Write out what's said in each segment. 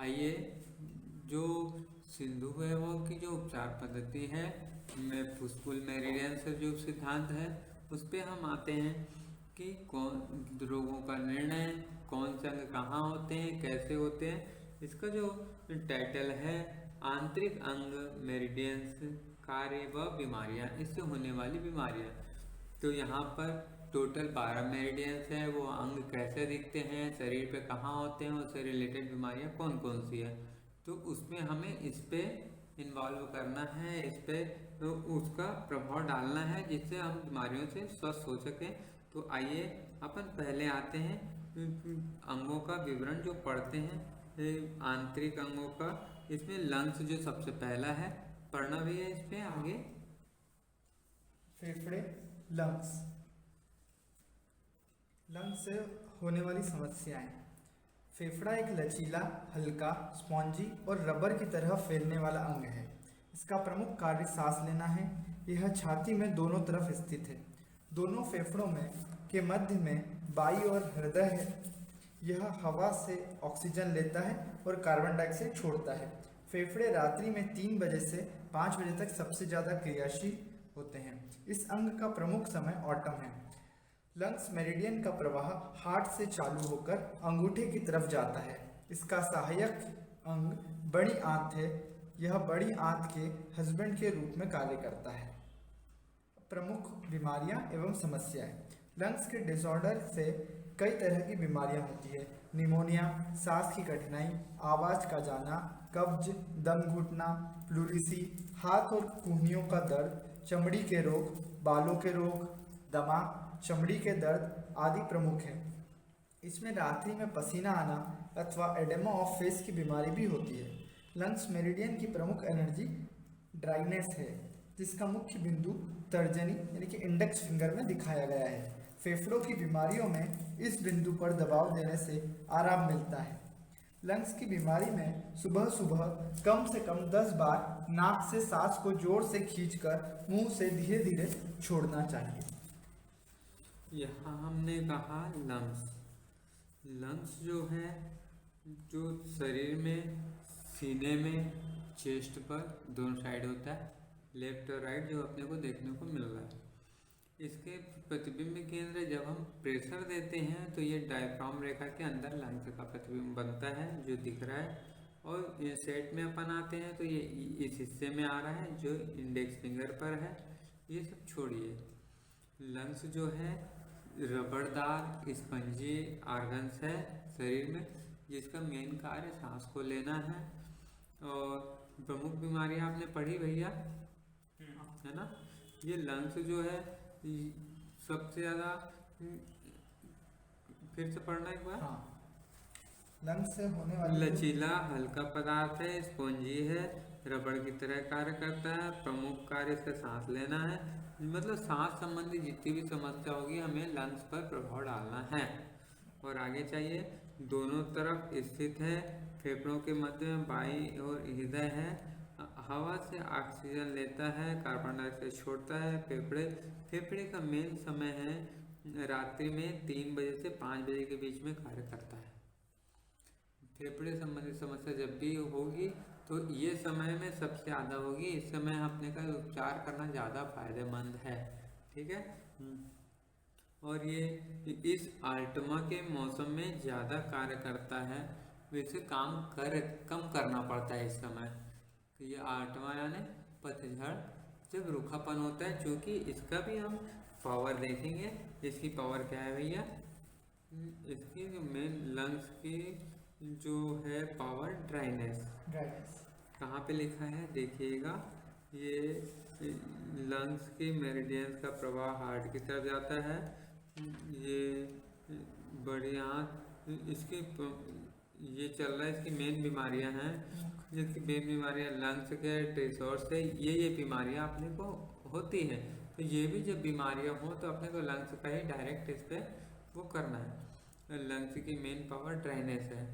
आइए, जो सिंधु वैभव की जो उपचार पद्धति है में पुष्पुल मेरिडियन से जो सिद्धांत है उस पे हम आते हैं कि कौन रोगों का निर्णय, कौन से अंग कहाँ होते हैं, कैसे होते हैं। इसका जो टाइटल है आंतरिक अंग मेरिडियंस, कार्य व बीमारियां, इससे होने वाली बीमारियां। तो यहाँ पर टोटल 12 मेरिडियंस है। वो अंग कैसे दिखते हैं, शरीर पे कहाँ होते हैं, उससे रिलेटेड बीमारियां कौन कौन सी है, तो उसमें हमें इस पे इन्वॉल्व करना है, इस पे तो उसका प्रभाव डालना है जिससे हम बीमारियों से स्वस्थ हो सकें। तो आइए अपन पहले आते हैं अंगों का विवरण जो पढ़ते हैं, आंतरिक अंगों का। इसमें लंग्स जो सबसे पहला है, पढ़ना भी है इस पे आगे। फेफड़े, लंग्स। लंग्स से होने वाली समस्याएं। फेफड़ा एक लचीला, हल्का, स्पॉन्जी और रबर की तरह फैलने वाला अंग है। इसका प्रमुख कार्य सांस लेना है। यह छाती में दोनों तरफ स्थित है। दोनों फेफड़ों में के मध्य में बाई और हृदय है। यह हवा से ऑक्सीजन लेता है और कार्बन डाइऑक्साइड छोड़ता है। फेफड़े रात्रि में 3 बजे से 5 बजे तक सबसे ज़्यादा क्रियाशील होते हैं। इस अंग का प्रमुख समय ऑटम है। लंग्स मेरिडियन का प्रवाह हार्ट से चालू होकर अंगूठे की तरफ जाता है। इसका सहायक अंग बड़ी आंत है। यह बड़ी आंत के हस्बैंड के रूप में कार्य करता है। प्रमुख बीमारियां एवं समस्याएं। लंग्स के डिसऑर्डर से कई तरह की बीमारियां होती है। निमोनिया, सांस की कठिनाई, आवाज का जाना, कब्ज, दम घुटना, प्लूरिसी, हाथ और कूहनियों का दर्द, चमड़ी के रोग, बालों के रोग, दमा, चमड़ी के दर्द आदि प्रमुख है। इसमें रात्रि में पसीना आना अथवा एडेमा ऑफ फेस की बीमारी भी होती है। लंग्स मेरिडियन की प्रमुख एनर्जी ड्राइनेस है, जिसका मुख्य बिंदु तर्जनी यानी कि इंडेक्स फिंगर में दिखाया गया है। फेफड़ों की बीमारियों में इस बिंदु पर दबाव देने से आराम मिलता है। लंग्स की बीमारी में सुबह सुबह कम से कम 10 बार नाक से सांस को जोर से खींचकर मुंह से धीरे धीरे छोड़ना चाहिए। यहाँ हमने कहा लंग्स। लंग्स जो है, जो शरीर में सीने में, चेस्ट पर दोनों साइड होता है, लेफ्ट और राइट, जो अपने को देखने को मिल रहा है। इसके प्रतिबिंब केंद्र जब हम प्रेशर देते हैं तो ये डायफ्राम रेखा के अंदर लंग्स का प्रतिबिंब बनता है जो दिख रहा है। और ये सेट में अपन आते हैं तो ये इस हिस्से में आ रहा है जो इंडेक्स फिंगर पर है। ये सब छोड़िए, लंग्स जो है रबरदार स्पंजी ऑर्गन्स है शरीर में, जिसका मेन कार्य सांस को लेना है। और प्रमुख बीमारियां आपने पढ़ी भैया, है ना। ये लंग्स जो है सबसे ज़्यादा, फिर से पढ़ना एक बार। हाँ, लंग्स से होने वाली लचीला हल्का पदार्थ है, स्पॉन्जी है, रबड़ की तरह कार्य करता है। प्रमुख कार्य इसका सांस लेना है। मतलब सांस संबंधी जितनी भी समस्या होगी हमें लंग्स पर प्रभाव डालना है। और आगे चाहिए, दोनों तरफ स्थित है, फेफड़ों के मध्य में बाई और हृदय है, हवा से ऑक्सीजन लेता है, कार्बन डाइऑक्साइड छोड़ता है। फेफड़े का मेन समय है रात्रि में 3 बजे से 5 बजे के बीच में कार्य करता है। फेफड़े संबंधी समस्या जब भी होगी तो ये समय में सबसे ज़्यादा होगी। इस समय अपने का उपचार करना ज़्यादा फायदेमंद है, ठीक है। और ये इस आल्टमा के मौसम में ज़्यादा कार्य करता है, वैसे कम करना पड़ता है इस समय। तो ये आल्टमा यानी पतझड़, जब रूखापन होता है, क्योंकि इसका भी हम पावर देखेंगे। इसकी पावर क्या है भैया, इसकी जो मेन लंग्स की जो है पावर, ड्राइनेस। कहाँ पे लिखा है देखिएगा, ये लंग्स की मेरिडियंस का प्रवाह हार्ट की तरफ जाता है। ये बड़ी आँख, इसकी ये चल रहा है। इसकी मेन बीमारियां हैं, जिसकी मेन बीमारियां लंग्स के ट्रेसोर से ये बीमारियां अपने को होती हैं। तो ये भी जब बीमारियां हो तो अपने को लंग्स का ही डायरेक्ट इस पर वो करना है। लंग्स की मेन पावर ड्राइनेस है।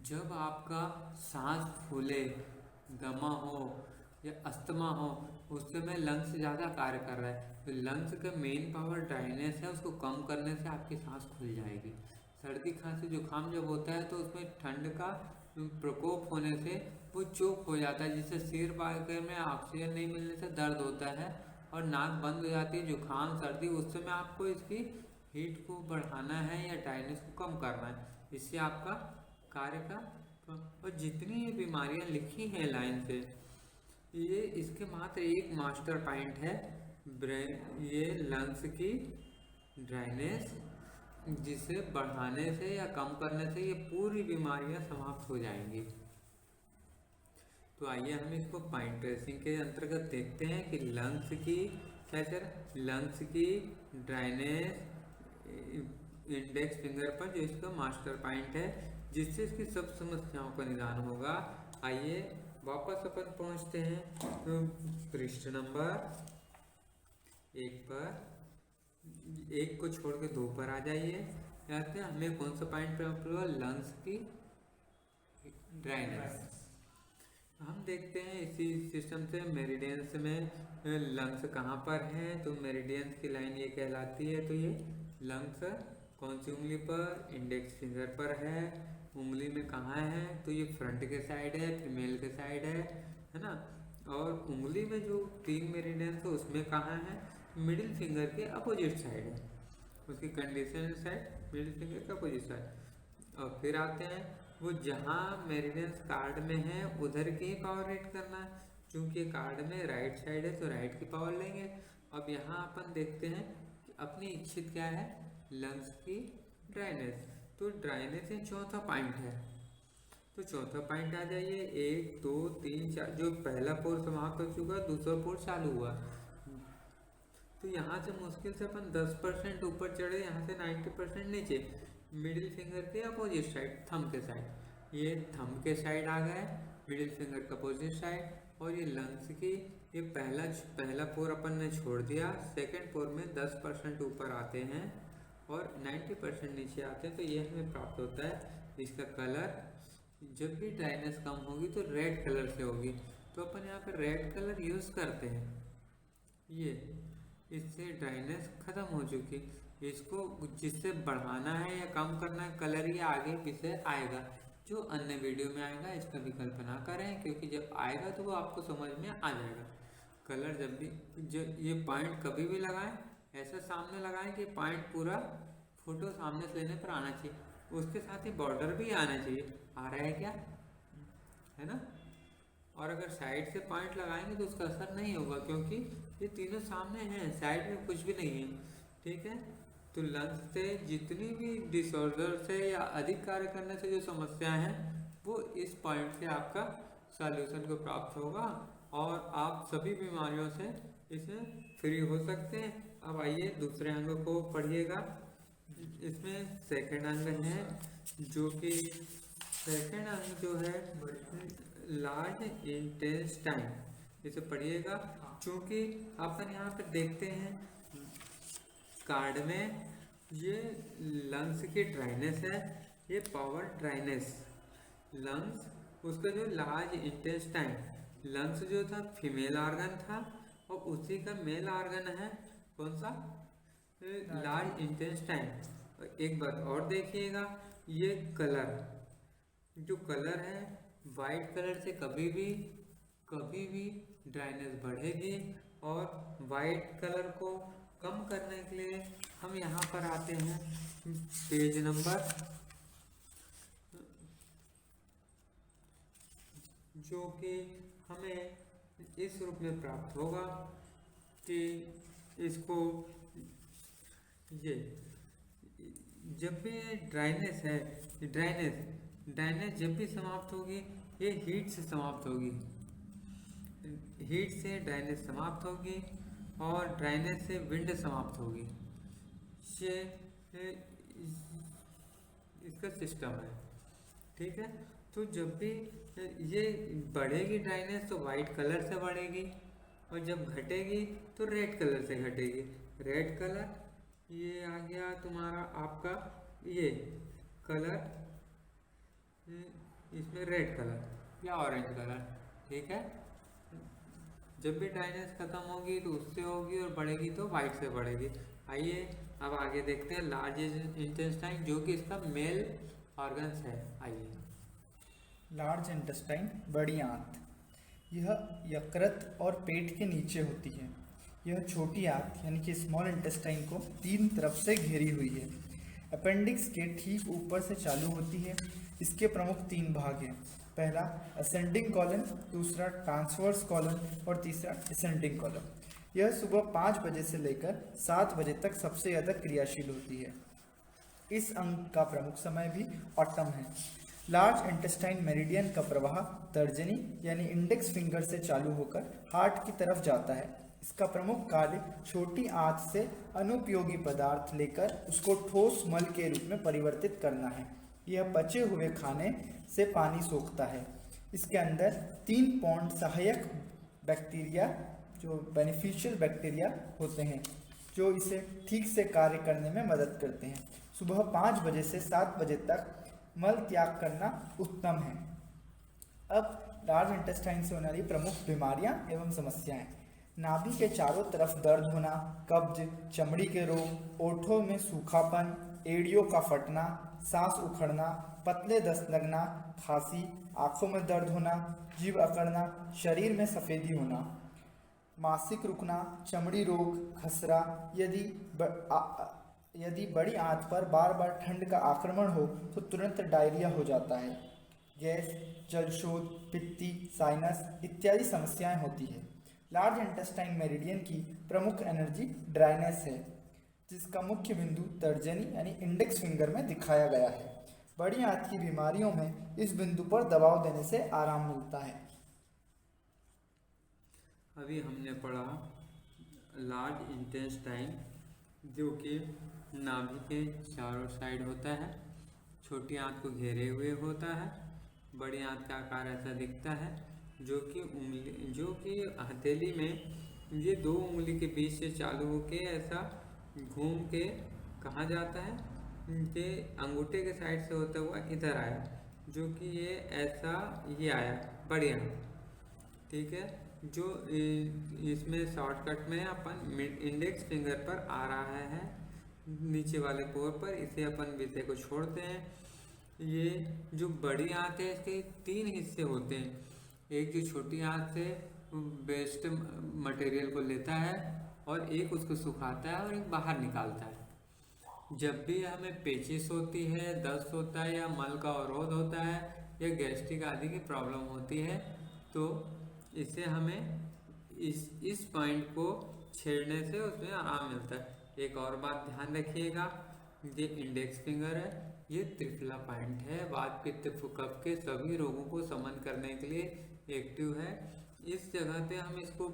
जब आपका सांस फूले, दमा हो या अस्थमा हो, उस समय लंग्स ज़्यादा कार्य कर रहा है, तो लंग्स का मेन पावर ड्राइनेस है, उसको कम करने से आपकी सांस खुल जाएगी। सर्दी खांसी जुकाम जब होता है तो उसमें ठंड का प्रकोप होने से वो चोक हो जाता है, जिससे सिर पाकर में ऑक्सीजन नहीं मिलने से दर्द होता है और नाक बंद हो जाती है, जुकाम सर्दी। उस समय आपको इसकी हीट को बढ़ाना है या ड्राइनेस को कम करना है, इससे आपका कार्य का। और जितनी ये बीमारियां लिखी हैं लाइन से, ये इसके मात्र एक मास्टर पॉइंट है, ये लंग्स की ड्राइनेस, जिसे बढ़ाने से या कम करने से ये पूरी बीमारियां समाप्त हो जाएंगी। तो आइए हम इसको पॉइंट ट्रेसिंग के अंतर्गत देखते हैं कि लंग्स की क्या सर, लंग्स की ड्राइनेस इंडेक्स फिंगर पर जो इसका मास्टर पॉइंट है, जिससे इसकी सब समस्याओं का निदान होगा। आइए वापस अपन पहुंचते हैं पृष्ठ नंबर 1 पर, 1 को छोड़ के 2 पर आ जाइए। कहते हैं हमें कौन सा पॉइंट प्राप्त हुआ, लंग्स की ड्राइनेस। हम देखते हैं इसी सिस्टम से मेरिडियंस में लंग्स कहाँ पर हैं, तो मेरिडियंस की लाइन ये कहलाती है। तो ये लंग्स कौन सी उंगली पर, इंडेक्स फिंगर पर है। उंगली में कहाँ है, तो ये फ्रंट के साइड है, फीमेल के साइड है ना। और उंगली में जो 3 मेरिडियंस है उसमें कहाँ है, मिडिल फिंगर के अपोजिट साइड है, उसकी कंडीशन साइड मिडिल फिंगर के अपोजिट साइड। और फिर आते हैं वो जहाँ मेरिडियंस कार्ड में है उधर की पावर रेट करना है, क्योंकि कार्ड में राइट साइड है तो राइट की पावर लेंगे। अब यहाँ अपन देखते हैं कि अपनी इच्छित क्या है, लंग्स की ड्राइनेस। तो ड्राइनेस ही चौथा पॉइंट है, तो चौथा पॉइंट आ जाइए। 1 2 3 4, जो पहला पोर समाप्त हो चुका, दूसरा पोर चालू हुआ। तो यहाँ से मुश्किल से अपन 10% ऊपर चढ़े, यहाँ से 90% नीचे, मिडिल फिंगर के अपोजिट साइड, थंब के साइड। ये थंब के साइड आ गए, मिडिल फिंगर का अपोजिट साइड। और ये लंग्स की ये पहला पोर अपन ने छोड़ दिया, सेकंड पोर में 10% ऊपर आते हैं और 90% नीचे आते हैं। तो ये हमें प्राप्त होता है। इसका कलर, जब भी ड्राइनेस कम होगी तो रेड कलर से होगी, तो अपन यहाँ पे रेड कलर यूज करते हैं। ये इससे ड्राइनेस खत्म हो चुकी। इसको जिससे बढ़ाना है या कम करना है, कलर ये आगे पीछे आएगा, जो अन्य वीडियो में आएगा इसका विकल्प ना करें, क्योंकि जब आएगा तो वो आपको समझ में आ जाएगा। कलर जब भी, जब ये पॉइंट कभी भी लगाएं, ऐसा सामने लगाएं कि पॉइंट पूरा फोटो सामने से लेने पर आना चाहिए, उसके साथ ही बॉर्डर भी आना चाहिए। आ रहा है क्या, है ना। और अगर साइड से पॉइंट लगाएंगे तो उसका असर नहीं होगा, क्योंकि ये तीनों सामने हैं, साइड में कुछ भी नहीं है, ठीक है। तो लंग्स से जितनी भी डिसऑर्डर से या अधिक कार्य करने से जो समस्या है, वो इस पॉइंट से आपका सॉल्यूशन को प्राप्त होगा और आप सभी बीमारियों से इसमें फ्री हो सकते हैं। अब आइए दूसरे अंग को पढ़िएगा। इसमें सेकंड अंग है, जो कि सेकंड अंग जो है लार्ज इंटेस्टाइन, इसे पढ़िएगा। क्योंकि अपन यहाँ पे देखते हैं कार्ड में ये लंग्स की ड्राइनेस है, ये पावर ड्राइनेस। लंग्स, उसका जो लार्ज इंटेस्टाइन, लंग्स जो था फीमेल ऑर्गन था और उसी का मेल ऑर्गन है कौन सा, लार्ज इंटेस्टाइन। एक बात और देखिएगा, ये कलर, जो कलर है वाइट कलर से कभी भी ड्राइनेस बढ़ेगी। और वाइट कलर को कम करने के लिए हम यहाँ पर आते हैं पेज नंबर, जो कि हमें इस रूप में प्राप्त होगा कि इसको, ये जब भी ड्राइनेस है, ड्राइनेस जब भी समाप्त होगी, ये हीट से समाप्त होगी, हीट से ड्राइनेस समाप्त होगी और ड्राइनेस से विंड समाप्त होगी। ये इसका सिस्टम है, ठीक है। तो जब भी ये बढ़ेगी ड्राइनेस तो वाइट कलर से बढ़ेगी, और जब घटेगी तो रेड कलर से घटेगी। रेड कलर ये आ गया तुम्हारा आपका, ये कलर इसमें रेड कलर या ऑरेंज कलर, ठीक है। जब भी ड्राइनेस खत्म होगी तो उससे होगी और बढ़ेगी तो वाइट से बढ़ेगी। आइए अब आगे देखते हैं लार्ज इंटेस्टाइन, जो कि इसका मेल ऑर्गन्स है। आइए, लार्ज इंटेस्टाइन बड़ी आंत, यह यकृत और पेट के नीचे होती है। यह छोटी आंत यानी कि स्मॉल इंटेस्टाइन को तीन तरफ से घेरी हुई है। अपेंडिक्स के ठीक ऊपर से चालू होती है। इसके प्रमुख तीन भाग हैं। पहला असेंडिंग कॉलन, दूसरा ट्रांसवर्स कॉलन और तीसरा डिसेंडिंग कॉलन। यह सुबह 5 बजे से लेकर 7 बजे तक सबसे ज़्यादा क्रियाशील होती है। इस अंग का प्रमुख समय भी ऑटम है। लार्ज इंटेस्टाइन मेरिडियन का प्रवाह तर्जनी यानी इंडेक्स फिंगर से चालू होकर हार्ट की तरफ जाता है। इसका प्रमुख कार्य छोटी आंत से अनुपयोगी पदार्थ लेकर उसको ठोस मल के रूप में परिवर्तित करना है। यह पचे हुए खाने से पानी सोखता है। इसके अंदर 3 पौंड सहायक बैक्टीरिया जो बेनिफिशियल बैक्टीरिया होते हैं जो इसे ठीक से कार्य करने में मदद करते हैं। सुबह 5 बजे से 7 बजे तक मल त्याग करना उत्तम है। अब लार्ज इंटेस्टाइन से होने वाली प्रमुख बीमारियां एवं समस्याएं। नाभि के चारों तरफ दर्द होना, कब्ज, चमड़ी के रोग, ओठों में सूखापन, एड़ियों का फटना, सांस उखड़ना, पतले दस्त लगना, खांसी, आंखों में दर्द होना, जीभ अकड़ना, शरीर में सफेदी होना, मासिक रुकना, चमड़ी रोग, खसरा। यदि बड़ी आंत पर बार बार ठंड का आक्रमण हो तो तुरंत डायरिया हो जाता है। गैस, जलशोथ, पित्ती, साइनस इत्यादि समस्याएं होती है। लार्ज इंटेस्टाइन मेरिडियन की प्रमुख एनर्जी ड्राइनेस है, जिसका मुख्य बिंदु तर्जनी यानी इंडेक्स फिंगर में दिखाया गया है। बड़ी आंत की बीमारियों में इस बिंदु पर दबाव देने से आराम मिलता है। अभी हमने पढ़ा लार्ज इंटेस्टाइन, जो कि नाभि के चारों साइड होता है, छोटी आंत को घेरे हुए होता है, बड़ी आंत का आकार ऐसा दिखता है, जो कि हथेली में ये 2 उंगली के बीच से चालू होके ऐसा घूम के कहाँ जाता है, ये अंगूठे के साइड से होता हुआ इधर आया, जो कि ये ऐसा ये आया बढ़िया। ठीक है, जो इसमें शॉर्टकट में अपन इंडेक्स फिंगर पर आ रहा है नीचे वाले कोर पर, इसे अपन विषय को छोड़ते हैं। ये जो बड़ी आंत है इसके 3 हिस्से होते हैं। एक जो छोटी आंत से वेस्ट मटेरियल को लेता है और एक उसको सुखाता है और एक बाहर निकालता है। जब भी हमें पेचिश होती है, दस्त होता है या मल का अवरोध होता है या गैस्ट्रिक आदि की प्रॉब्लम होती है, तो इससे हमें इस पॉइंट को छेड़ने से उसमें आराम मिलता है। एक और बात ध्यान रखिएगा, ये इंडेक्स फिंगर है, ये त्रिफला पॉइंट है, वात पित्त कफ के सभी रोगों को समन करने के लिए एक्टिव है। इस जगह पे हम इसको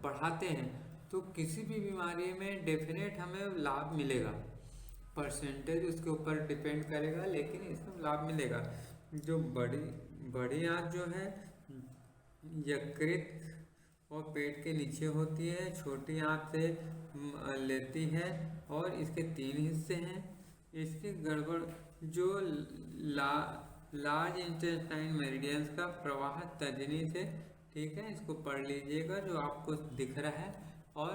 बढ़ाते हैं तो किसी भी बीमारी में डेफिनेट हमें लाभ मिलेगा। परसेंटेज उसके ऊपर डिपेंड करेगा, लेकिन इसमें लाभ मिलेगा। जो बड़ी आंत जो है यकृत और पेट के नीचे होती है, छोटी आंत से लेती है और इसके 3 हिस्से हैं। इसकी गड़बड़ जो लार्ज इंटेस्टाइन मेरिडियंस का प्रवाह तर्जनी से, ठीक है, इसको पढ़ लीजिएगा जो आपको दिख रहा है, और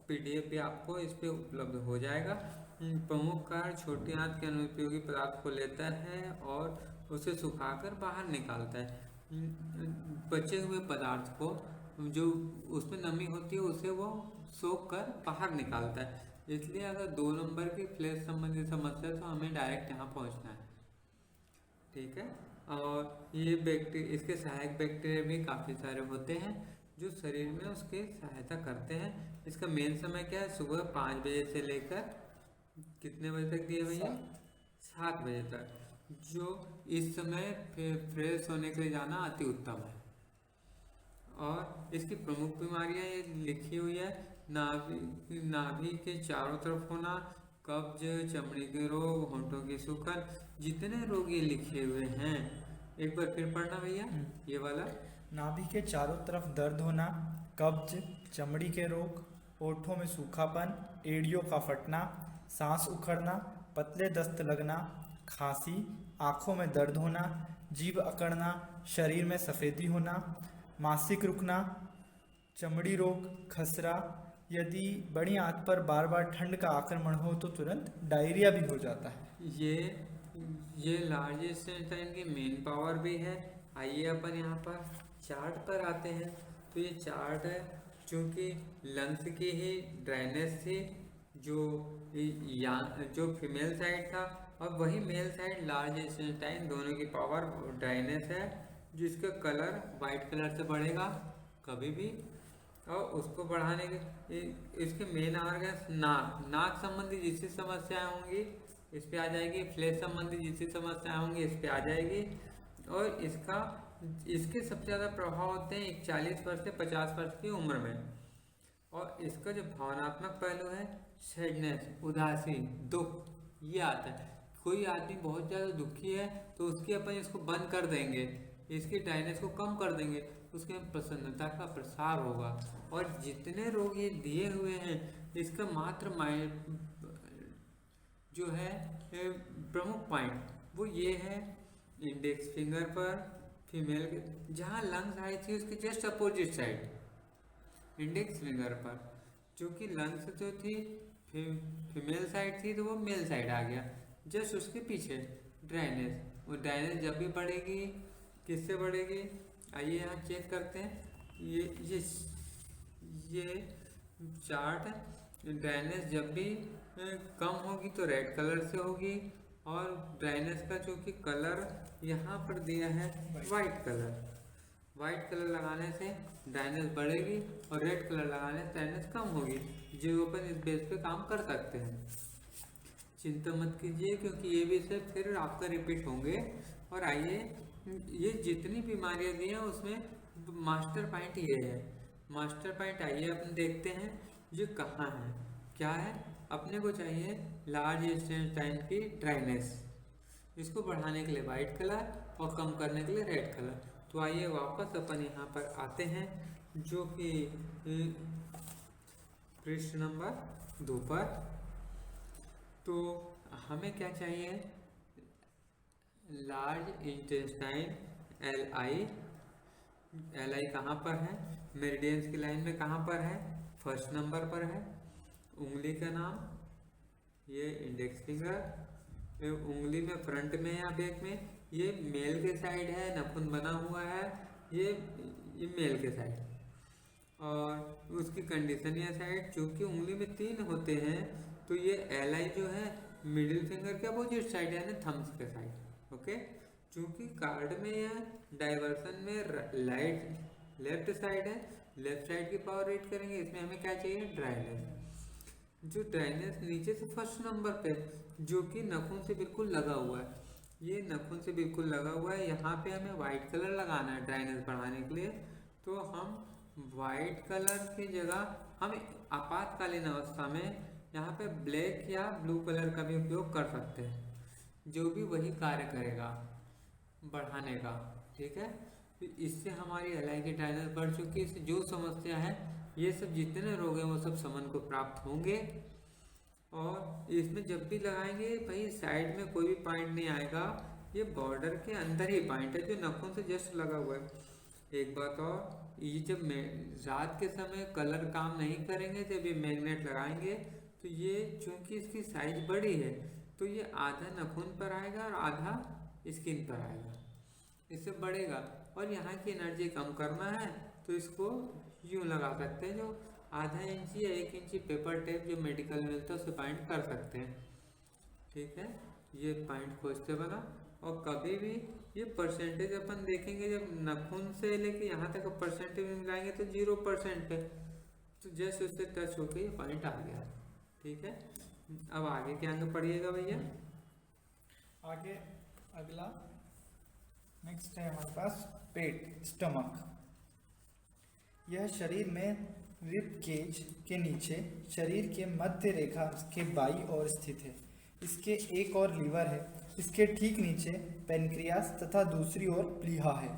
PDF भी आपको इस पे उपलब्ध हो जाएगा। प्रमुख कार्य छोटी आंत के अनुपयोगी पदार्थ को लेता है और उसे सुखाकर बाहर निकालता है। बचे हुए पदार्थ को जो उसमें नमी होती है उसे वो सोख कर बाहर निकालता है। इसलिए अगर 2 नंबर की फ्लैश संबंधी समस्या तो हमें डायरेक्ट यहाँ पहुँचना है। ठीक है, और ये बैक्टीरिया, इसके सहायक बैक्टीरिया भी काफ़ी सारे होते हैं जो शरीर में उसकी सहायता करते हैं। इसका मेन समय क्या है? सुबह 5 बजे से लेकर कितने बजे तक दिए भैया? 7 बजे तक। जो इस समय फ्रेश होने के लिए जाना अति उत्तम है। और इसकी प्रमुख बीमारियां ये लिखी हुई है, नाभि के चारों तरफ होना, कब्ज, चमड़ी के रोग, होंठों की सूखन, जितने रोग ये लिखे हुए हैं एक बार फिर पढ़ना भैया ये वाला। नाभि के चारों तरफ दर्द होना, कब्ज, चमड़ी के रोग, होठों में सूखापन, एड़ियों का फटना, सांस उखड़ना, पतले दस्त लगना, खांसी, आंखों में दर्द होना, जीभ अकड़ना, शरीर में सफ़ेदी होना, मासिक रुकना, चमड़ी रोग, खसरा। यदि बड़ी आंत पर बार बार ठंड का आक्रमण हो तो तुरंत डायरिया भी हो जाता है। ये लार्ज इंटेस्टाइन की मेन पावर भी है। आइए अपन यहाँ पर चार्ट पर आते हैं। तो ये चार्ट है चूँकि लंग्स की ही ड्राइनेस थी, जो जो फीमेल साइड था, और वही मेल साइड लार्ज इंटेस्टाइन दोनों की पावर ड्राइनेस है, जिसका कलर वाइट कलर से बढ़ेगा कभी भी। और उसको बढ़ाने के इसके मेन ऑर्गन्स नाक संबंधी जितनी समस्याएं होंगी इस पे आ जाएगी, फ्लैश संबंधी जितनी समस्याएं होंगी इस पे आ जाएगी। और इसके सबसे ज़्यादा प्रभाव होते हैं 41 वर्ष से 50 वर्ष की उम्र में। और इसका जो भावनात्मक पहलू है, सैडनेस, उदासी, दुख, ये आता है। कोई आदमी बहुत ज़्यादा दुखी है तो उसकी अपन इसको बंद कर देंगे, इसकी ड्राइनेस को कम कर देंगे, उसके प्रसन्नता का प्रसार होगा। और जितने रोग ये दिए हुए हैं, इसका मात्र जो है प्रमुख पॉइंट वो ये है, इंडेक्स फिंगर पर फीमेल के जहाँ लंग्स आई थी उसके just opposite side, index finger पर, क्योंकि लंग्स जो थी फीमेल साइड थी तो वो मेल साइड आ गया, जस्ट उसके पीछे ड्राइनेस। वो ड्राइनेस जब भी बढ़ेगी किससे बढ़ेगी, आइए यहाँ चेक करते हैं। ये चार्ट, ड्राइनेस जब भी कम होगी तो रेड कलर से होगी, और ड्राइनेस का जो कि कलर यहाँ पर दिया है वाइट कलर लगाने से ड्राइनेस बढ़ेगी, और रेड कलर लगाने से ड्राइनेस कम होगी, जो अपन इस बेस पे काम कर सकते हैं। चिंता मत कीजिए, क्योंकि ये भी सब फिर आपका रिपीट होंगे। और आइए, ये जितनी बीमारियां दी हैं उसमें मास्टर पॉइंट ये है। मास्टर पॉइंट आइए अपन देखते हैं ये कहाँ है, क्या है। अपने को चाहिए लार्ज इंटेस्टाइन की ड्राइनेस, इसको बढ़ाने के लिए वाइट कलर और कम करने के लिए रेड कलर। तो आइए वापस अपन यहाँ पर आते हैं, जो कि पृष्ठ नंबर 2 पर। तो हमें क्या चाहिए, लार्ज इंटेस्टाइन एल आई कहाँ पर है, मेरिडियंस की लाइन में कहाँ पर है, फर्स्ट नंबर पर है। उंगली का नाम, ये इंडेक्स फिंगर, उंगली में फ्रंट में या बैक में, ये मेल के साइड है, नाखून बना हुआ है, ये मेल के साइड। और उसकी कंडीशन ये साइड, चूंकि उंगली में 3 होते हैं तो ये एल आई जो है मिडिल फिंगर के अपोजिट साइड है, यानी थम्स के साइड। ओके, चूंकि कार्ड में या डाइवर्सन में लेफ्ट साइड है, लेफ्ट साइड की पावर रेट करेंगे। इसमें हमें क्या चाहिए, ड्राइनेस। जो ड्राइनेस नीचे से फर्स्ट नंबर पे, जो कि नाखून से बिल्कुल लगा हुआ है, ये नाखून से बिल्कुल लगा हुआ है। यहाँ पे हमें वाइट कलर लगाना है ड्राइनेस बढ़ाने के लिए। तो हम वाइट कलर की जगह हम आपातकालीन अवस्था में यहाँ पे ब्लैक या ब्लू कलर का भी उपयोग कर सकते हैं, जो भी वही कार्य करेगा बढ़ाने का। ठीक है, तो इससे हमारी एलआई की ड्राइनेस बढ़ चुकी है। इससे जो समस्या है, ये सब जितने रोग हैं वो सब समन को प्राप्त होंगे। और इसमें जब भी लगाएंगे भाई साइड में कोई भी पॉइंट नहीं आएगा, ये बॉर्डर के अंदर ही पॉइंट है जो नाखून से जस्ट लगा हुआ है। एक बात और, ये जब रात के समय कलर काम नहीं करेंगे, जब ये मैग्नेट लगाएंगे तो ये चूंकि इसकी साइज बड़ी है तो ये आधा नाखून पर आएगा और आधा स्किन पर आएगा, इससे बढ़ेगा। और यहाँ की एनर्जी कम करना है तो इसको यूँ लगा सकते हैं, जो आधा इंची या 1 इंची पेपर टेप जो मेडिकल मिलता है उससे पॉइंट कर सकते हैं। ठीक है, ये पॉइंट को इससे बना। और कभी भी ये परसेंटेज अपन देखेंगे, जब नाखून से लेके यहाँ तक परसेंटेज में मिलाएंगे तो 0% है, तो जैसे उससे टच होके ये पॉइंट आ गया। ठीक है, अब आगे क्या अंग पढ़िएगा भैया। आगे अगला नेक्स्ट है हमारे पास पेट, स्टमक। यह शरीर में रिब केज के नीचे शरीर के मध्य रेखा के बाईं ओर स्थित है। इसके एक और लीवर है, इसके ठीक नीचे पेनक्रियास तथा दूसरी ओर प्लीहा है।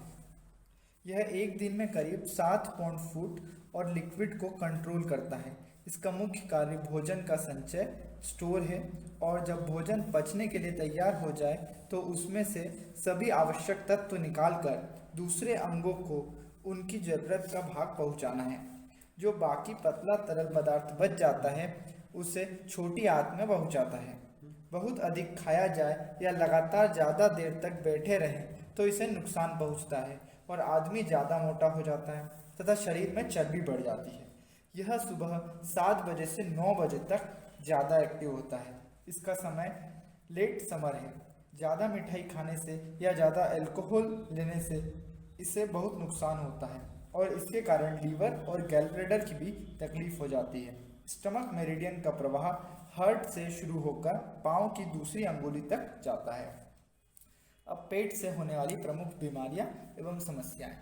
यह एक दिन में करीब 7 पाउंड फूड और लिक्विड को कंट्रोल करता है। इसका मुख्य कार्य भोजन का संचय, स्टोर है, और जब भोजन पचने के लिए तैयार हो जाए तो उसमें से सभी आवश्यक तत्व निकालकर दूसरे अंगों को उनकी जरूरत का भाग पहुंचाना है। जो बाकी पतला तरल पदार्थ बच जाता है उसे छोटी आंत में पहुंचाता है। बहुत अधिक खाया जाए या लगातार ज़्यादा देर तक बैठे रहें तो इसे नुकसान पहुंचता है और आदमी ज़्यादा मोटा हो जाता है तथा शरीर में चर्बी बढ़ जाती है। यह सुबह 7 बजे से 9 बजे तक ज़्यादा एक्टिव होता है। इसका समय लेट समर है। ज़्यादा मिठाई खाने से या ज़्यादा अल्कोहल लेने से इससे बहुत नुकसान होता है और इसके कारण लीवर और गैलब्लैडर की भी तकलीफ हो जाती है। स्टमक मेरिडियन का प्रवाह हार्ट से शुरू होकर पाँव की दूसरी अंगुली तक जाता है। अब पेट से होने वाली प्रमुख बीमारियां एवं समस्याएं।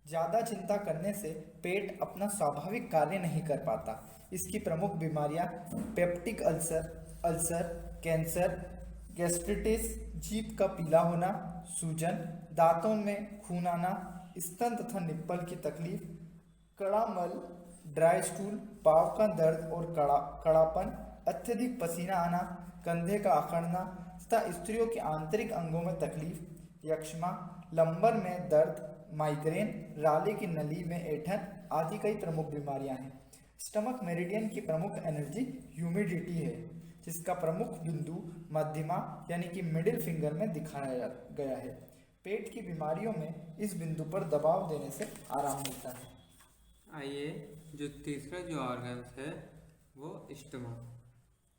ज़्यादा चिंता करने से पेट अपना स्वाभाविक कार्य नहीं कर पाता। इसकी प्रमुख बीमारियां पेप्टिक अल्सर, कैंसर, गैस्ट्रिटिस, जीभ का पीला होना, सूजन, दांतों में खून आना, स्तन तथा निप्पल की तकलीफ, कड़ा मल, ड्राई स्टूल, पाँव का दर्द और कड़ापन, अत्यधिक पसीना आना, कंधे का अकड़ना तथा स्त्रियों के आंतरिक अंगों में तकलीफ, यक्ष्मा, लंबर में दर्द, माइग्रेन, राले की नली में ऐंठन आदि कई प्रमुख बीमारियां हैं। स्टमक मेरिडियन की प्रमुख एनर्जी ह्यूमिडिटी है, जिसका प्रमुख बिंदु मध्यमा यानी कि मिडिल फिंगर में दिखाया गया है। पेट की बीमारियों में इस बिंदु पर दबाव देने से आराम मिलता है। आइए जो तीसरा जो ऑर्गन्स है वो स्टमक।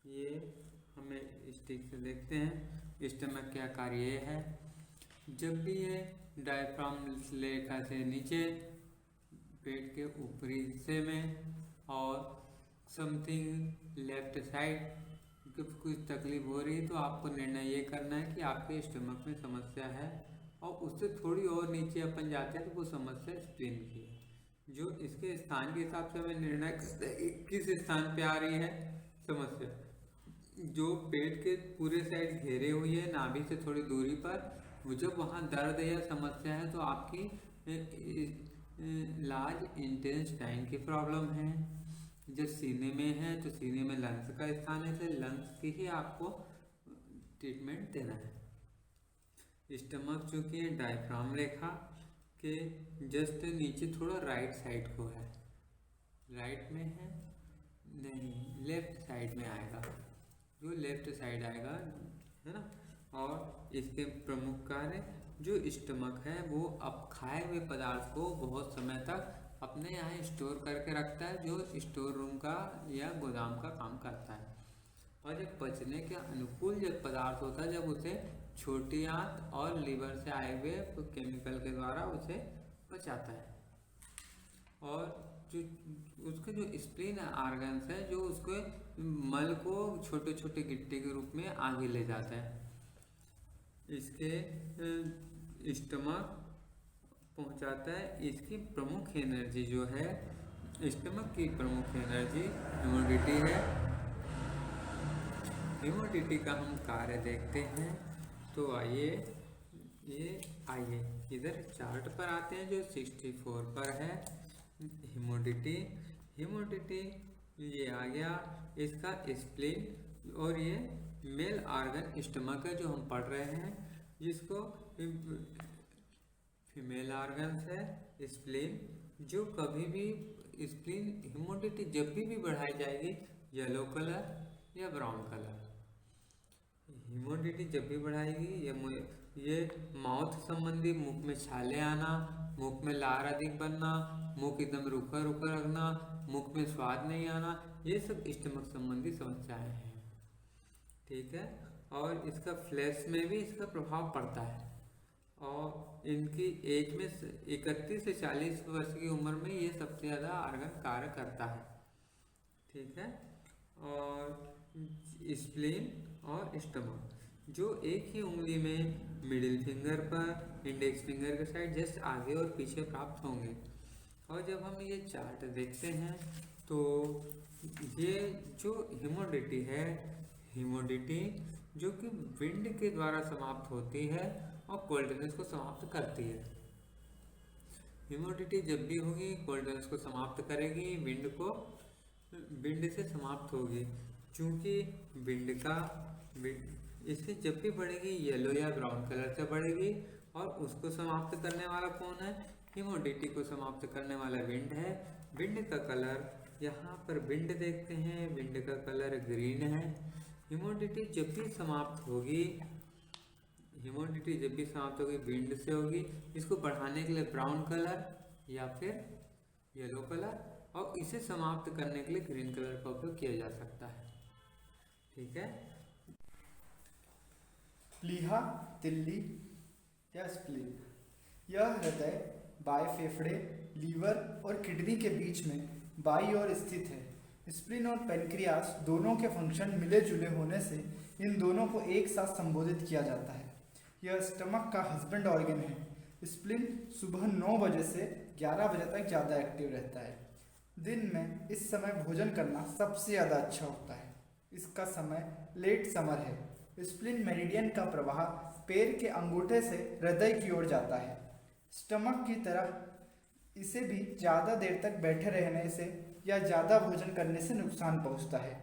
ये हमें स्टिक से देखते हैं। स्टमक क्या कार्य है। जब भी ये डायफ्राम रेखा से नीचे पेट के ऊपरी हिस्से में और समथिंग लेफ्ट साइड कुछ तकलीफ हो रही है तो आपको निर्णय ये करना है कि आपके स्टमक में समस्या है, और उससे थोड़ी और नीचे अपन जाते हैं तो वो समस्या स्प्लीन की है। जो इसके स्थान के हिसाब से हमें निर्णय करते हैं कि किस स्थान पे आ रही है समस्या। जो पेट के पूरे साइड घेरे हुई है नाभि से थोड़ी दूरी पर, वो जब वहाँ दर्द या समस्या है तो आपकी लार्ज इंटेस्टाइन की प्रॉब्लम है। जब सीने में है तो सीने में लंग्स का स्थान है, तो लंग्स की ही आपको ट्रीटमेंट देना है। स्टमक चूँकि डायफ्राम रेखा के जस्ट नीचे थोड़ा राइट साइड को है, राइट में है नहीं लेफ्ट साइड में आएगा, जो लेफ्ट साइड आएगा है ना। और इसके प्रमुख कार्य जो स्टमक है वो अब खाए हुए पदार्थ को बहुत समय तक अपने यहाँ स्टोर करके रखता है, जो स्टोर रूम का या गोदाम का काम करता है। और जब पचने के अनुकूल जब पदार्थ होता है, जब उसे छोटी आंत और लीवर से आए हुए केमिकल के द्वारा उसे पचाता है। और जो उसके जो स्प्लीन ऑर्गन्स है जो उसके मल को छोटे छोटे गिट्टी के रूप में आगे ले जाता है। इसके स्टमक पहुंचाता है। इसकी प्रमुख एनर्जी जो है, स्टमक की प्रमुख एनर्जी ह्यूमिडिटी है। ह्यूमिडिटी का हम कार्य देखते हैं तो आइए इधर चार्ट पर आते हैं जो 64 पर है। ह्यूमिडिटी ये आ गया इसका स्प्लीन, और ये मेल ऑर्गन स्टमक है जो हम पढ़ रहे हैं, जिसको फीमेल ऑर्गन्स है स्प्लीन। जो कभी भी स्प्लीन ह्यूमिडिटी जब भी बढ़ाई जाएगी येलो कलर या ब्राउन कलर। ह्यूमिडिटी जब भी बढ़ाएगी ये माउथ संबंधी, मुख में छाले आना, मुख में लार अधिक बनना, मुख एकदम रुका रुका रखना, मुख में स्वाद नहीं आना, ये सब स्टमक संबंधी समस्याएं हैं। ठीक है। और इसका फ्लैश में भी इसका प्रभाव पड़ता है, और इनकी एज में 31 से 40 वर्ष की उम्र में ये सबसे ज़्यादा ऑर्गन कार्य करता है। ठीक है। और स्प्लीन और स्टमक जो एक ही उंगली में मिडिल फिंगर पर इंडेक्स फिंगर के साइड जस्ट आगे और पीछे प्राप्त होंगे। और जब हम ये चार्ट देखते हैं तो ये जो ह्यूमिडिटी है, ह्यूमिडिटी जो कि विंड के द्वारा समाप्त होती है और कोल्डनेस को समाप्त करती है। ह्यूमिडिटी जब भी होगी कोल्डनेस को समाप्त करेगी, विंड से समाप्त होगी। चूँकि विंड इससे जब भी बढ़ेगी येलो या ब्राउन कलर से बढ़ेगी, और उसको समाप्त करने वाला कौन है? ह्यूमिडिटी को समाप्त करने वाला विंड है। विंड का कलर यहाँ पर विंड देखते हैं, विंड का कलर ग्रीन है। ह्यूमिडिटी जब भी समाप्त होगी, ह्यूमिडिटी जब भी समाप्त होगी विंड से होगी। इसको बढ़ाने के लिए ब्राउन कलर या फिर येलो कलर, और इसे समाप्त करने के लिए ग्रीन कलर का उपयोग किया जा सकता है। ठीक है। प्लीहा, तिल्ली या स्प्लीन, यह हृदय, बाएं फेफड़े, लीवर और किडनी के बीच में बाईं ओर स्थित है। स्प्लीन और पेनक्रियास दोनों के फंक्शन मिले जुले होने से इन दोनों को एक साथ संबोधित किया जाता है। यह स्टमक का हस्बैंड ऑर्गन है। स्प्लीन सुबह 9 बजे से 11 बजे तक ज़्यादा एक्टिव रहता है। दिन में इस समय भोजन करना सबसे ज़्यादा अच्छा होता है। इसका समय लेट समर है। स्प्लीन मेरिडियन का प्रवाह पैर के अंगूठे से हृदय की ओर जाता है। स्टमक की तरह इसे भी ज़्यादा देर तक बैठे रहने से या ज़्यादा भोजन करने से नुकसान पहुंचता है।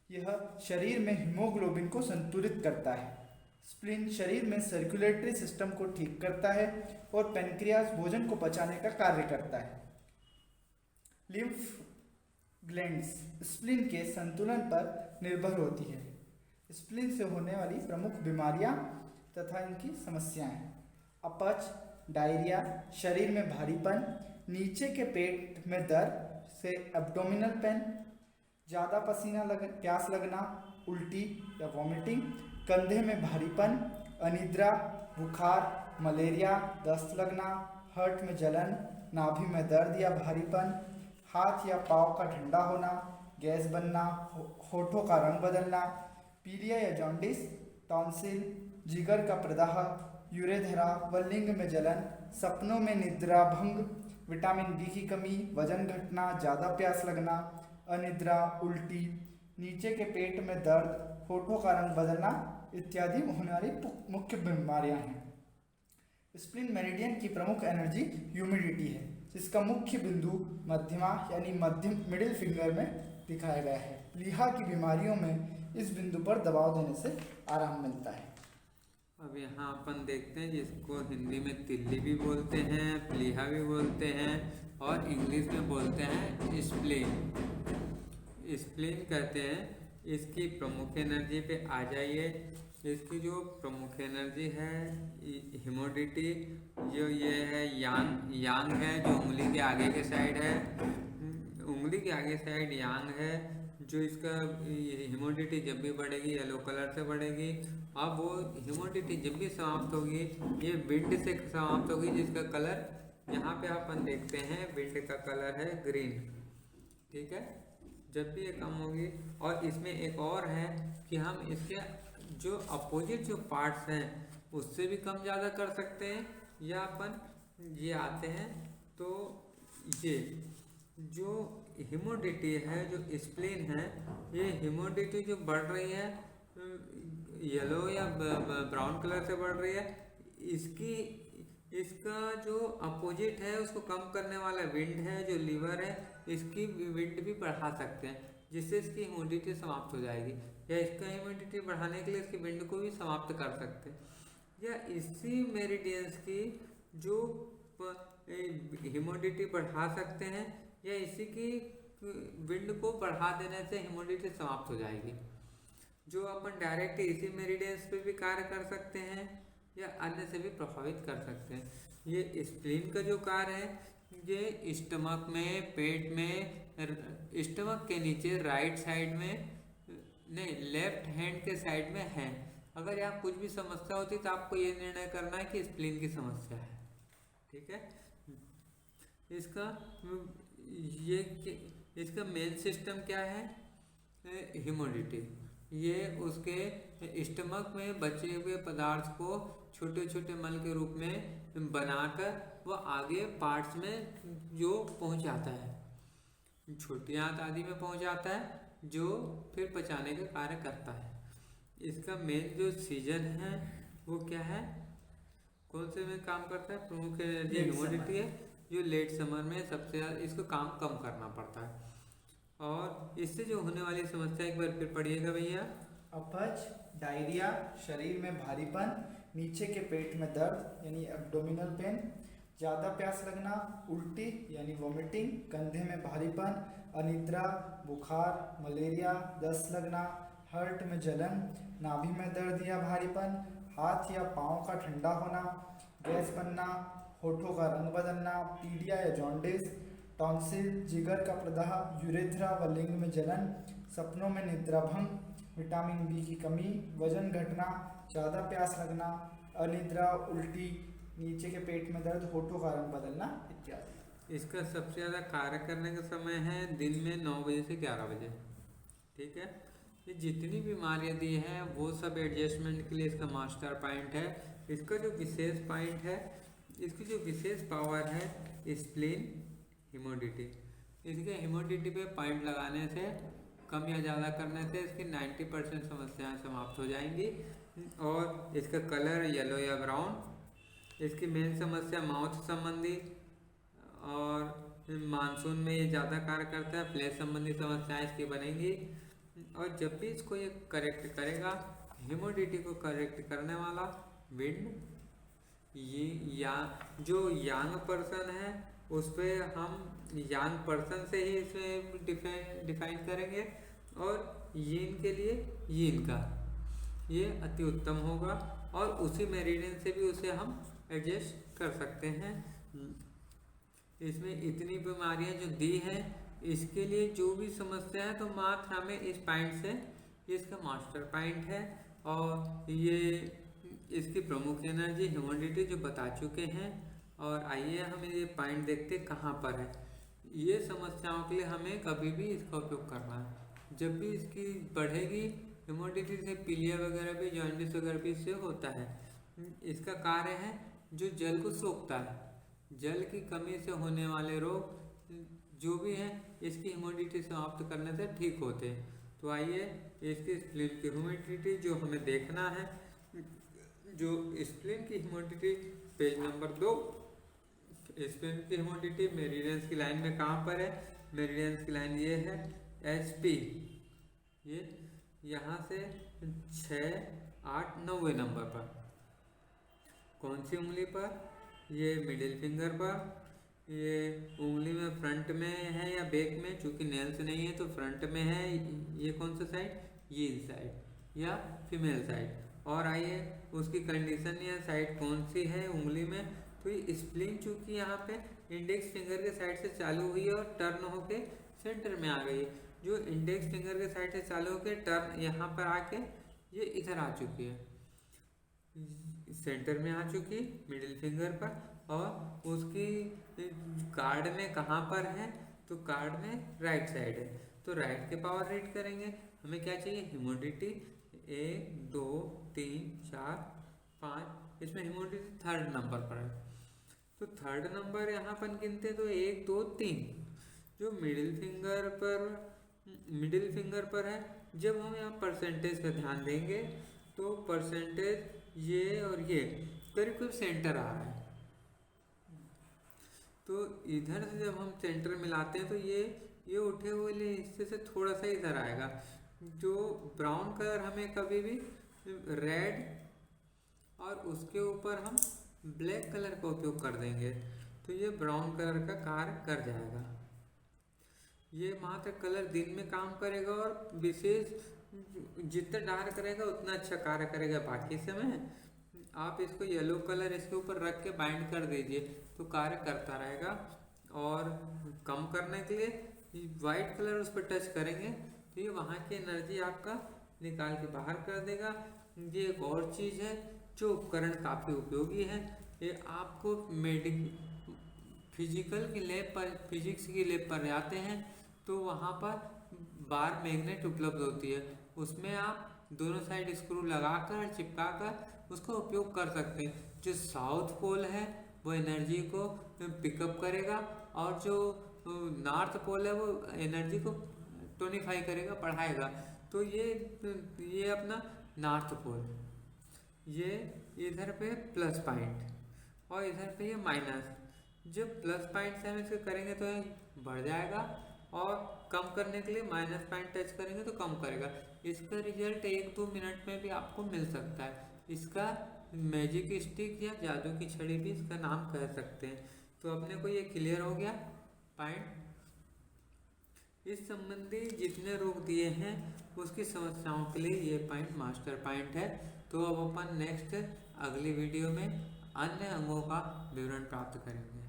यह शरीर में हीमोग्लोबिन को संतुलित करता है। स्प्लीन शरीर में सर्कुलेटरी सिस्टम को ठीक करता है और पेनक्रियास भोजन को पचाने का कार्य करता है। लिम्फ ग्लैंड्स स्प्लीन के संतुलन पर निर्भर होती है। स्प्लीन से होने वाली प्रमुख बीमारियां तथा इनकी समस्याएं: अपच, डायरिया, शरीर में भारीपन, नीचे के पेट में दर्द से एब्डोमिनल पेन, ज़्यादा प्यास लगना, उल्टी या वॉमिटिंग, कंधे में भारीपन, अनिद्रा, बुखार, मलेरिया, दस्त लगना, हार्ट में जलन, नाभि में दर्द या भारीपन, हाथ या पाँव का ठंडा होना, गैस बनना, होठों का रंग बदलना, पीलिया या जॉन्डिस, टॉन्सिल, जिगर का प्रदाह, यूरेधरा व लिंग में जलन, सपनों में निद्रा भंग, विटामिन बी की कमी, वजन घटना, ज़्यादा प्यास लगना, अनिद्रा, उल्टी, नीचे के पेट में दर्द, होठों का रंग बदलना इत्यादि होने वाली मुख्य बीमारियां हैं। स्प्लीन मेरिडियन की प्रमुख एनर्जी ह्यूमिडिटी है, जिसका मुख्य बिंदु मध्यमा यानी मध्यम मिडिल फिंगर में दिखाया गया है। प्लीहा की बीमारियों में इस बिंदु पर दबाव देने से आराम मिलता है। अब यहाँ अपन देखते हैं जिसको हिंदी में तिल्ली भी बोलते हैं, प्लीहा भी बोलते हैं और इंग्लिश में बोलते हैं स्प्लीन। स्प्लीन कहते हैं। इसकी प्रमुख एनर्जी पे आ जाइए। इसकी जो प्रमुख एनर्जी है ह्यूमिडिटी, जो ये है यांग है, जो उंगली के आगे के साइड है, उंगली के आगे साइड यांग है। जो इसका ह्यूमिडिटी जब भी बढ़ेगी येलो कलर से बढ़ेगी। अब वो ह्यूमिडिटी जब भी समाप्त होगी ये विंड से समाप्त होगी, जिसका कलर यहाँ पे अपन देखते हैं विंड का कलर है ग्रीन। ठीक है। जब भी ये कम होगी, और इसमें एक और है कि हम इसके जो अपोजिट जो पार्ट्स हैं उससे भी कम ज़्यादा कर सकते हैं, या अपन ये आते हैं तो ये जो ह्यूमिडिटी है, जो स्प्लीन है, ये ह्यूमिडिटी जो बढ़ रही है येलो या ब्राउन कलर से बढ़ रही है, इसका जो अपोजिट है उसको कम करने वाला विंड है, जो लीवर है, इसकी विंड भी बढ़ा सकते हैं, जिससे इसकी ह्यूमिडिटी समाप्त हो जाएगी। या इसका ह्यूमिडिटी बढ़ाने के लिए इसकी विंड को भी समाप्त कर सकते हैं। या इसी मेरिडियंस की जो ह्यूमिडिटी बढ़ा सकते हैं, या इसी की विंड को बढ़ा देने से ह्यूमिडिटी समाप्त हो जाएगी। जो अपन डायरेक्ट इसी मेरिडियंस पे भी कार्य कर सकते हैं या अन्य से भी प्रभावित कर सकते हैं। ये स्प्लीन का जो कार्य है, ये स्टमक में, पेट में, स्टमक के नीचे राइट साइड में नहीं, लेफ्ट हैंड के साइड में है। अगर यहाँ कुछ भी समस्या होती तो आपको ये निर्णय करना है कि स्प्लीन की समस्या है। ठीक है। इसका मेन सिस्टम क्या है? ह्यूमिडिटी। ये उसके स्टमक में बचे हुए पदार्थ को छोटे छोटे मल के रूप में बनाकर वो आगे पार्ट्स में जो पहुंचाता है, छोटी आंत आदि में पहुंचाता है, जो फिर पचाने का कार्य करता है। इसका मेन जो सीजन है वो क्या है, कौन से में काम करता है? प्रमुख एनर्जी ह्यूमिडिटी है, जो लेट समर में सबसे ज़्यादा इसको काम कम करना पड़ता है। और इससे जो होने वाली समस्या एक बार फिर पढ़िएगा भैया। अपच, डायरिया, शरीर में भारीपन, नीचे के पेट में दर्द यानी एब्डोमिनल पेन, ज़्यादा प्यास लगना, उल्टी यानी वॉमिटिंग, कंधे में भारीपन, अनिद्रा, बुखार, मलेरिया, दस्त लगना, हार्ट में जलन, नाभि में दर्द या भारीपन, हाथ या पाँव का ठंडा होना, गैस बनना, होठों का रंग बदलना, पीलिया या जॉन्डिस, टॉन्सिल, जिगर का प्रदाह, यूरेथ्रा व लिंग में जलन, सपनों में निद्राभंग, विटामिन बी की कमी, वजन घटना, ज़्यादा प्यास लगना, अनिद्रा, उल्टी, नीचे के पेट में दर्द, होठों का रंग बदलना इत्यादि। इसका सबसे ज़्यादा कार्य करने का समय है दिन में 9 बजे से 11 बजे। ठीक है, ये जितनी बीमारियां दी हैं वो सब एडजस्टमेंट के लिए इसका मास्टर पॉइंट है। इसका जो विशेष पॉइंट है, इसकी जो विशेष पावर है स्प्लीन हिमोडिटी। इसके हिमोडिटी पे पॉइंट लगाने से, कम या ज़्यादा करने से इसकी 90% समस्याएं समाप्त हो जाएंगी। और इसका कलर येलो या ब्राउन। इसकी मेन समस्या माउथ संबंधी और मानसून में ये ज़्यादा कार्य करता है, फ्लैश संबंधी समस्याएं इसकी बनेंगी। और जब भी इसको ये करेक्ट करेगा, हिमोडिटी को करेक्ट करने वाला विंड, ये या जो यांग पर्सन है उस पर हम यांग पर्सन से ही इसमें डिफाइन करेंगे। और यीन के लिए यीन का ये अति उत्तम होगा और उसी मेरिडियन से भी उसे हम एडजस्ट कर सकते हैं। इसमें इतनी बीमारियां जो दी हैं, इसके लिए जो भी समस्या है तो मात्र हमें इस पॉइंट से, ये इसका मास्टर पॉइंट है। और ये इसकी प्रमुख एनर्जी ह्यूमिडिटी जो बता चुके हैं। और आइए हम ये पॉइंट देखते कहाँ पर है। ये समस्याओं के लिए हमें कभी भी इसका उपयोग करना है। जब भी इसकी बढ़ेगी ह्यूमिडिटी से पीलिया वगैरह भी, जॉन्डिस वगैरह भी इससे होता है। इसका कार्य है जो जल को सोखता है, जल की कमी से होने वाले रोग जो भी हैं इसकी ह्यूमिडिटी समाप्त करने से ठीक होते हैं। तो आइए इसकी स्प्लीन की ह्यूमिडिटी जो हमें देखना है, जो स्प्लीन की ह्यूमिडिटी पेज नंबर 2। स्प्लीन की ह्यूमिडिटी मेरिडियंस की लाइन में कहाँ पर है? मेरिडियंस की लाइन ये है HP, ये यहाँ से 6, 8, 9वें नंबर पर। कौन सी उंगली पर? ये मिडिल फिंगर पर। ये उंगली में फ्रंट में है या बैक में? चूंकि नेल्स नहीं है तो फ्रंट में है। ये कौन सा साइड? ये साइड या फीमेल साइड। और आइए उसकी कंडीशन या साइड कौन सी है उंगली में? तो ये स्प्लीन चूंकि यहाँ पे इंडेक्स फिंगर के साइड से चालू हुई है और टर्न होके सेंटर में आ गई। जो इंडेक्स फिंगर के साइड से चालू होके टर्न यहाँ पर आके ये इधर आ चुकी है, सेंटर में आ चुकी मिडिल फिंगर पर। और उसकी कार्ड में कहाँ पर है? तो कार्ड में राइट साइड है। तो राइट के पावर रीड करेंगे। हमें क्या चाहिए? ह्यूमिडिटी 1, 2, 3, 4, 5। इसमें ह्यूमिडिटी 3rd नंबर पर है। तो 3rd नंबर यहाँ पर गिनते तो 1, 2, 3 जो मिडिल फिंगर पर है। जब हम यहाँ परसेंटेज का ध्यान देंगे तो परसेंटेज ये और ये करीब करीब सेंटर आ रहा है। तो इधर से जब हम सेंटर मिलाते हैं तो ये उठे हुए हिस्से से थोड़ा सा इधर आएगा। जो ब्राउन कलर हमें कभी भी रेड और उसके ऊपर हम ब्लैक कलर का उपयोग कर देंगे तो ये ब्राउन कलर का कार्य कर जाएगा। ये मात्र कलर दिन में काम करेगा और विशेष जितना डार्क करेगा उतना अच्छा कार्य करेगा। बाकी समय आप इसको येलो कलर इसके ऊपर रख के बाइंड कर दीजिए तो कार्य करता रहेगा। और कम करने के लिए वाइट कलर उस पर टच करेंगे तो ये वहाँ की एनर्जी आपका निकाल के बाहर कर देगा। ये एक और चीज़ है जो उपकरण काफ़ी उपयोगी है। ये आपको फिजिक्स की लैब पर जाते हैं तो वहाँ पर बार मैग्नेट उपलब्ध होती है। उसमें आप दोनों साइड स्क्रू लगाकर चिपकाकर उसका उपयोग कर सकते हैं। जो साउथ पोल है वो एनर्जी को पिकअप करेगा और जो नॉर्थ पोल है वो एनर्जी को टोनिफाई करेगा, बढ़ाएगा। तो ये अपना नॉर्थ पोल, ये इधर पे प्लस पॉइंट और इधर पे ये माइनस। जब प्लस पॉइंट से हम इसको करेंगे तो ये बढ़ जाएगा और कम करने के लिए माइनस पॉइंट टच करेंगे तो कम करेगा। इसका रिजल्ट 1-2 मिनट में भी आपको मिल सकता है। इसका मैजिक स्टिक या जादू की छड़ी भी इसका नाम कह सकते हैं। तो अपने को ये क्लियर हो गया पॉइंट। इस संबंधी जितने रोग दिए हैं उसकी समस्याओं के लिए ये पॉइंट मास्टर पॉइंट है। तो अब अपन नेक्स्ट अगली वीडियो में अन्य अंगों का विवरण प्राप्त करेंगे।